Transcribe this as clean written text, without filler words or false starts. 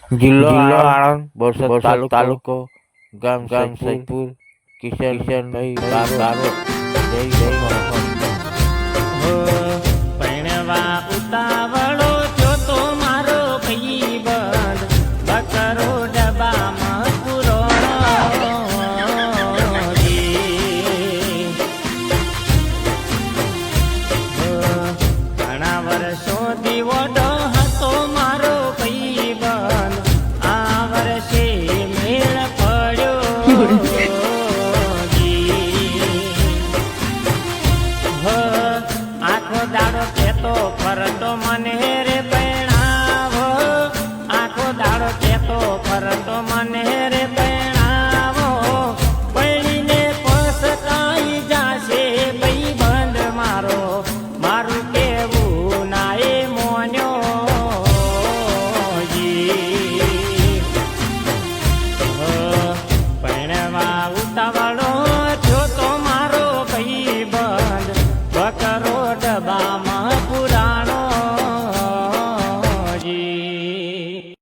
જિલ્લો આણંદ, બોરસદ તાલુકો, ગામ સૈદપુર, કિશનભાઈ બારો, જય પૈણવા ઉતાવળો જો તો મારો ભાઈબંધ બકરો ડબ્બામાં પુરોણો ઘણા વર્ષો દીવડો હતો મારો ભાઈબંધ આ વર્ષે મેળ પડ્યો આખો દાડો કેતો ફરતો મને રે પૈણાવો આખો દાડો કેતો ફરતો મને રે પૈણાવો પૈણીને પસતાઈ જાશે ભાઈબંધ મારો મારું કેવું ના એ મોન્યો પૈણવા ઉતાવા